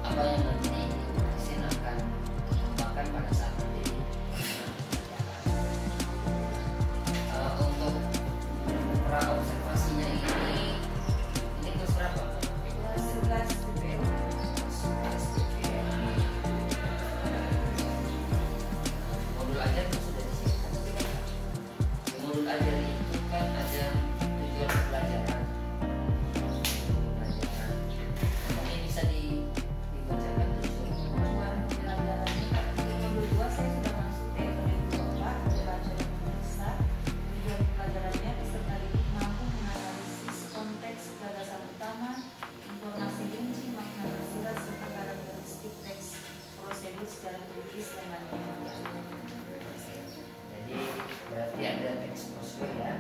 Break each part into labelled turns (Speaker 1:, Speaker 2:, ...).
Speaker 1: apa yang nanti dosen akan kembangkan pada saat nanti untuk pra observasinya ini kelas berapa?
Speaker 2: Kelas 11 BPM.
Speaker 1: Modul ajar itu sudah disiapkan. Di modul ajar itu kan ada tujuan pelajaran. Mungkin bisa dibacakan tujuan
Speaker 2: Pelajarannya di modul 2 saya sudah masuk teori 4 membaca dan menulisnya. Tujuan pelajarannya peserta didik mampu menganalisis konteks gagasan utama, informasi rinci, makna tersirat serta karakteristik teks prosedur secara tulis dan lainnya.
Speaker 1: Jadi berarti ada teks prosedur ya.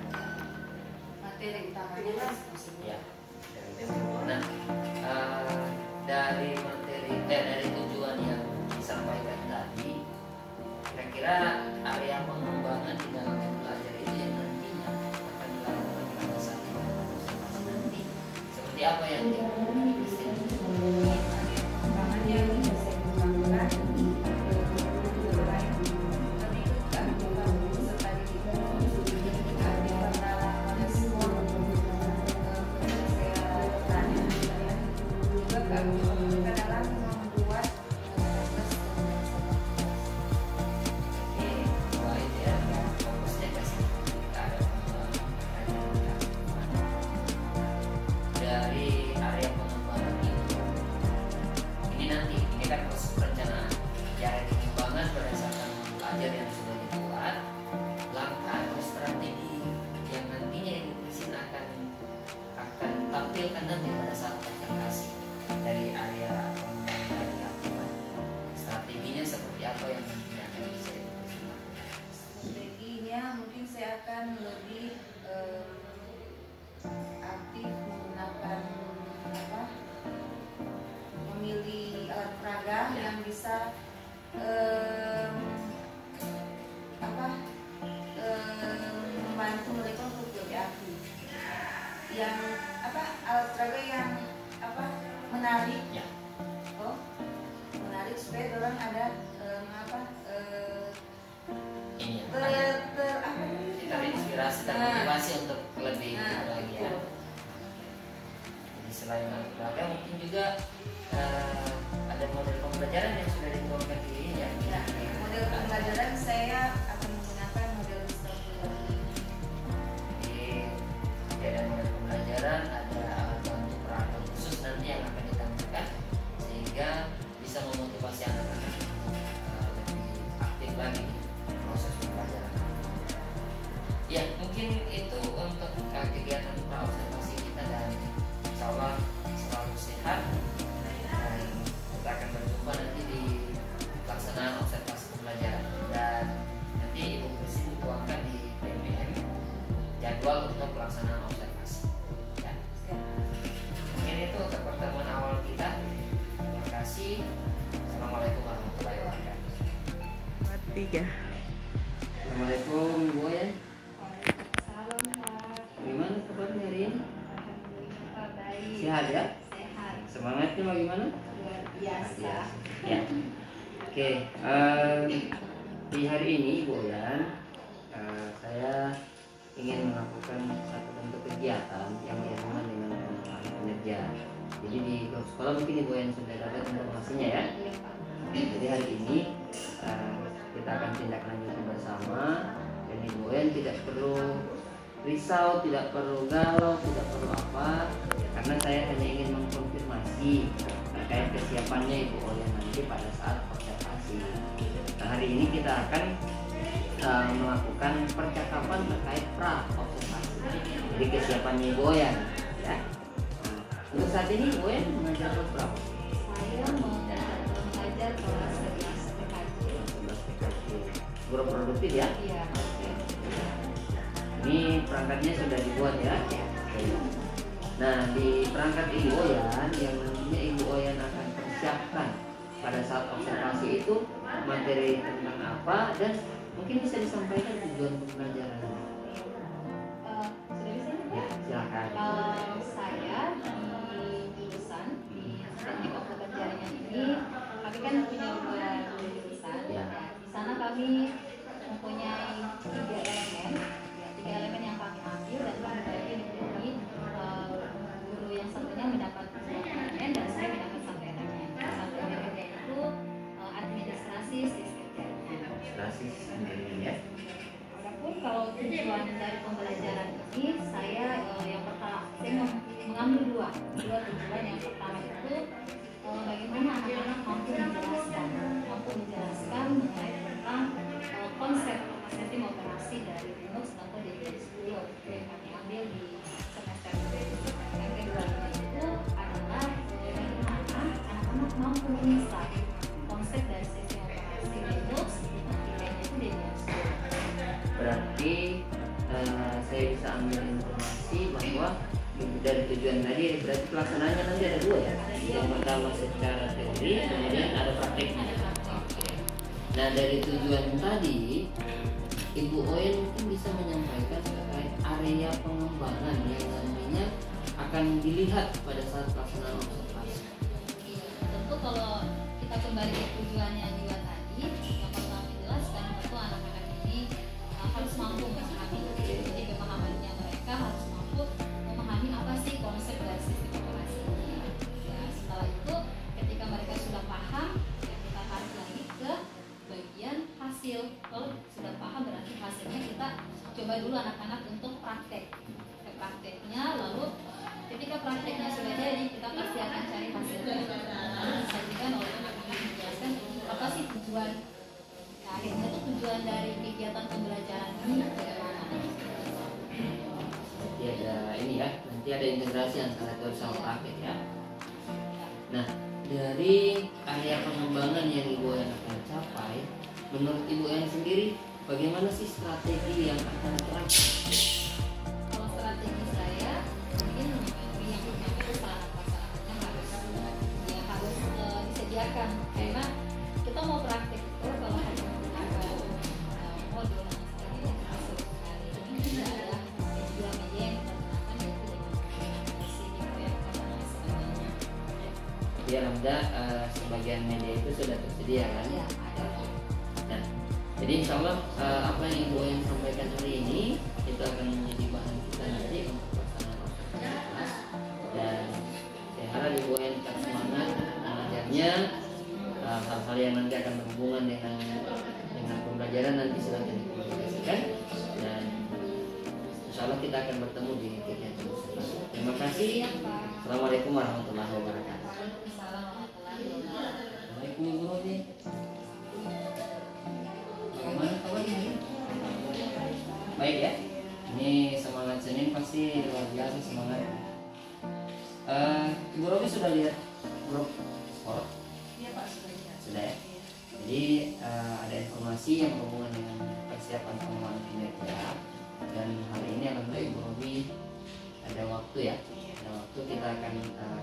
Speaker 2: Materi utamanya teks prosedur.
Speaker 1: Ya. Nah, dari materi dari tujuan yang disampaikan tadi, kira-kira area pengembangan di dalam belajar itu yang nantinya akan dilakukan pada saat observasi nanti seperti apa yang
Speaker 2: Pengembangannya bisa saya kembangkan
Speaker 1: dari area pengembangan ini nanti ini kan proses perencanaan area pengembangan berdasarkan belajar yang sudah dibuat, langkah atau strategi yang nantinya education akan tampilkan nanti pada saat presentasi dari area pengembangan yang dilakukan. Strateginya seperti apa yang nantinya akan bisa dilakukan?
Speaker 2: Strateginya mungkin saya akan lebih aktif menggunakan memilih alat peraga yang bisa membantu mereka untuk lebih aktif. Yang alat peraga yang menarik,
Speaker 1: Ya.
Speaker 2: menarik supaya orang ada
Speaker 1: Ini ya. Terinspirasi, termotivasi untuk lebih lagi ya. Jadi selain olahraga mungkin juga ada model pembelajaran yang sudah dikembangkan di ini ya.
Speaker 2: Model pembelajaran saya akan menggunakan model struktural.
Speaker 1: Jadi ada model pembelajaran, ada alat bantu peralatan khusus nanti yang akan ditampilkan sehingga bisa memotivasi anak-anak lebih aktif lagi di proses pembelajaran. Ya, mungkin itu untuk kegiatan praobservasi kita dan insya Allah selalu sehat dan kita akan berjumpa nanti di pelaksanaan observasi pembelajaran dan nanti Ibu Presiden dituangkan di PMBM jadwal untuk pelaksanaan observasi ya. Mungkin itu untuk pertemuan awal kita. Terima kasih. Assalamualaikum warahmatullahi wabarakatuh.
Speaker 3: 3.
Speaker 1: Assalamualaikum Ibu ya.
Speaker 2: Salam Pak.
Speaker 1: Gimana kabarnya hari ini?
Speaker 2: Alhamdulillah baik.
Speaker 1: Sehat ya?
Speaker 2: Sehat.
Speaker 1: Semangatnya bagaimana?
Speaker 2: Luar biasa.
Speaker 1: Ya. Oke, di hari ini Ibu Yan, saya ingin melakukan satu bentuk kegiatan yang berhubungan dengan pengembangan kinerja. Jadi di grup sekolah mungkin Ibu Yan sudah dapat informasinya ya. Jadi hari ini kita akan tindak lanjuti bersama dan Ibu Yan tidak perlu risau, tidak perlu galau, tidak perlu apa, karena saya hanya ingin mengkonfirmasi terkait kesiapannya Ibu Yan nanti pada saat observasi. Nah, hari ini kita akan melakukan percakapan terkait pra observasi. Jadi kesiapannya Ibu Yan ya. Untuk saat ini Ibu Yan mengajar kelas berapa?
Speaker 2: Saya mengajar kelas 11 PKJ.
Speaker 1: Guru produktif ya?
Speaker 2: Iya.
Speaker 1: Ini perangkatnya sudah dibuat ya. Nah, di perangkat Ibu Oyan yang nantinya Ibu Oyan akan persiapkan pada saat observasi itu materi tentang apa dan mungkin bisa disampaikan tujuan pembelajaran.
Speaker 2: Sudah bisa?
Speaker 1: Ya, silakan.
Speaker 2: Saya di jurusan di teknik
Speaker 4: ini kami kan punya dua jurusan.
Speaker 1: Ya.
Speaker 4: Di sana kami mempunyai tiga elemen yang kami ambil dan kami bagi menjadi guru yang satunya mendapat elemen dan saya mendapat satu elemen. Satu elemennya itu administrasi sistem jaringan.
Speaker 1: Administrasi sistem ya.
Speaker 4: Adapun kalau tujuan dari pembelajaran ini, saya yang pertama saya mengambil dua tujuan. Yang pertama itu bagaimana anak-anak mampu menjelaskan mengenai tentang konsep sistem operasi dari Linux atau DB10 yang kami ambil di semester ini. Yang keduanya itu adalah bagaimana anak-anak mampu menginstall konsep dari sistem operasi Linux, nilainya itu DB10.
Speaker 1: Berarti saya bisa ambil informasi bahwa dari tujuan tadi berarti pelaksanaannya nanti ada dua ya. Yang pertama secara teori, kemudian ada prakteknya. Nah dari tujuan tadi, Ibu Oyen mungkin bisa menyampaikan terkait area pengembangan yang nantinya akan dilihat pada saat pelaksanaan observasi.
Speaker 4: Tentu kalau kita kembali ke tujuannya juga tadi, yang pertama dijelaskan tentu anak-anak ini harus mampu memahami. Jadi pemahamannya mereka harus mampu memahami apa sih konsep dari sistem operasi ini. Ya, setelah itu ketika mereka sudah paham, ya kita tarik lagi ke bagian hasil. Kalau sudah paham berarti hasilnya kita coba dulu anak-anak untuk praktek. Prakteknya, lalu ketika prakteknya sudah jadi, kita pasti akan cari hasilnya. Lalu disajikan oleh anak-anak menjelaskan apa sih tujuan. Nah, akhirnya itu tujuan dari kegiatan pembelajaran ini bagaimana?
Speaker 1: Nanti ada ini ya, nanti ada integrasi antara teori sama praktek ya. Nah dari area pengembangan yang Ibu Oyen akan capai, menurut Ibu Oyen sendiri bagaimana sih strategi yang akan diterapkan?
Speaker 4: Kalau strategi saya mungkin yang pertama itu sarana-prasarananya harus disediakan, karena kita mau praktek itu kalau hanya menggunakan modul dan sebagainya masuk sekali. Ini tidak ada media yang kita gunakan, yaitu dengan CD proyektor dan lain sebagainya.
Speaker 1: Ya Lambda sebagian media itu sudah tersedia kan?
Speaker 4: Ya, ada.
Speaker 1: Nah, jadi insya Allah apa yang Ibu Oyen sampaikan hari ini itu akan menjadi bahan kita nanti untuk pelaksanaan observasi kelas. Dan saya harap Ibu Oyen tetap semangat mengajarnya. Hal-hal yang nanti akan berhubungan dengan pembelajaran nanti silahkan dikomunikasikan, dan insya Allah kita akan bertemu di kegiatan observasi. Terima kasih. Assalamualaikum warahmatullahi wabarakatuh.
Speaker 4: Waalaikumsalam warahmatullahi wabarakatuh.
Speaker 1: Assalamualaikum Ibu Rodi. Bagaimana kabarnya? Baik ya. Ini semangat Senin pasti luar biasa semangat. Ibu Robi sudah lihat grup sport?
Speaker 2: Iya Pak, sudah lihat.
Speaker 1: Sudah ya. Jadi ada informasi yang berhubungan dengan persiapan pengembangan kinerja, dan hari ini alhamdulillah Ibu Robi ada waktu ya. Ada waktu kita akan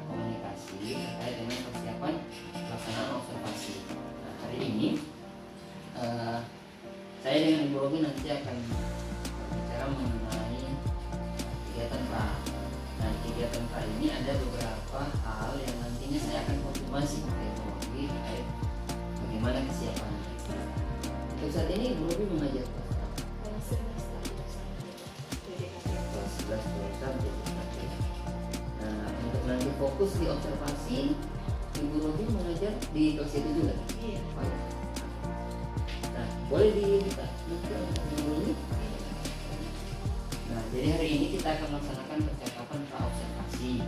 Speaker 1: komunikasi terkait dengan persiapan pelaksanaan observasi. Nah, hari ini saya dengan Ibu Robi nanti akan berbicara mengenai kegiatan pra. Nah, kegiatan pra ini ada beberapa hal yang nantinya saya akan konfirmasi ke Ibu Robi terkait bagaimana kesiapan. Untuk saat ini Ibu Robi mengajar kelas berapa? Kelas 11, 12 sampai 13. Nah, untuk nanti fokus di observasi, Ibu Robi mengajar di kelas itu juga.
Speaker 2: Iya.
Speaker 1: Nah, boleh dibuka nanti untuk ini. Nah, jadi hari ini kita akan melaksanakan percakapan pra observasi.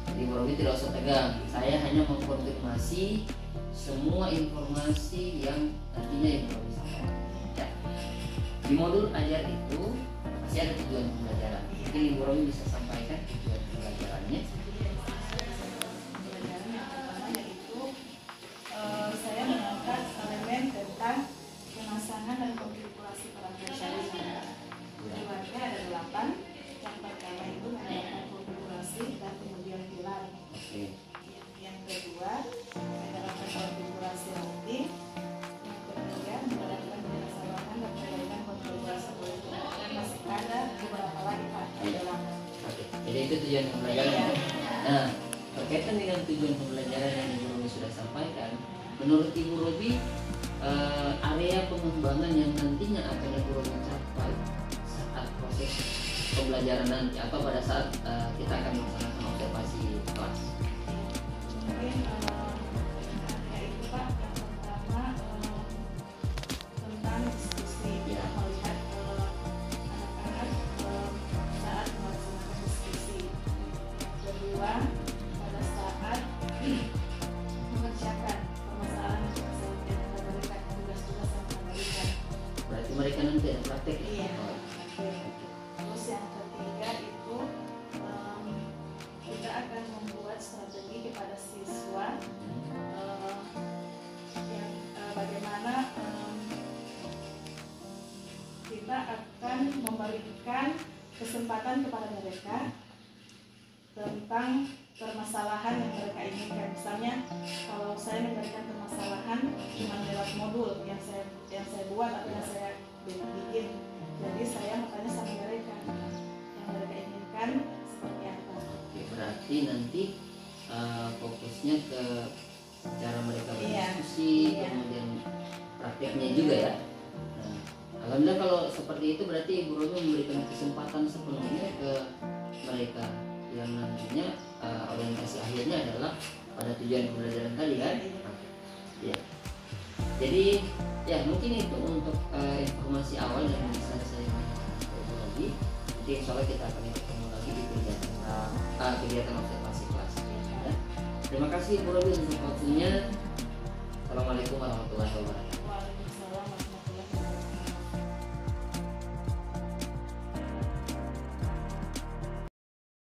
Speaker 1: Jadi Ibu Robi tidak usah tegang. Saya hanya mengkonfirmasi semua informasi yang nantinya Ibu Robi sampaikan. Ya. Di modul ajar itu pasti ada tujuan pembelajaran. Mungkin Ibu Robi bisa sampaikan tujuan pembelajarannya.
Speaker 2: Pembelajaran yang pertama yaitu saya mengangkat elemen tentang pemasangan dan konfigurasi perangkat jaringan. Tujuannya ada 8. Yang pertama itu menggunakan konfigurasi dan kemudian pilar.
Speaker 1: Oke.
Speaker 2: Yang kedua menerapkan konfigurasi routing. Yang ketiga menerapkan penyesuaian dan perbaikan konfigurasi politik. Dan masih ada beberapa lagi Pak di dalam.
Speaker 1: Oke. Jadi itu tujuan pembelajaran. Nah, berkaitan dengan tujuan pembelajaran yang Ibu Robi sudah sampaikan. menurut Ibu Robi, area pengembangan yang nantinya akan Ibu Robi capai saat proses pembelajaran nanti atau pada saat kita akan melaksanakan observasi kelas?
Speaker 2: Mungkin ya itu Pak, yang pertama tentang diskusi,
Speaker 1: Ya.
Speaker 2: melihat anak-anak saat melaksanakan diskusi. Kedua, pada saat mengerjakan permasalahan yang kita berikan, tugas-tugas yang kita berikan.
Speaker 1: Berarti mereka nanti ada praktek ya?
Speaker 2: Iya.
Speaker 1: Oh,
Speaker 2: Terus yang ketiga itu kita akan membuat strategi kepada siswa yang bagaimana kita akan memberikan kesempatan kepada mereka tentang permasalahan yang mereka inginkan. Misalnya kalau saya memberikan permasalahan cuma lewat modul yang saya buat atau yang saya bikin, jadi saya makanya sama mereka yang mereka inginkan seperti apa.
Speaker 1: Oke, berarti nanti fokusnya ke cara mereka berdiskusi,
Speaker 2: Iya.
Speaker 1: kemudian prakteknya juga ya. Nah, alhamdulillah kalau seperti itu berarti Ibu Robi memberikan kesempatan sepenuhnya ke mereka yang nantinya orientasi akhirnya adalah pada tujuan pembelajaran tadi kan. Ya. Jadi ya mungkin itu untuk informasi awal yang bisa saya bagi lagi. Nanti insya Allah kita akan ketemu lagi di kegiatan observasi kelas. Ya. Terima kasih Bu Robi untuk waktunya.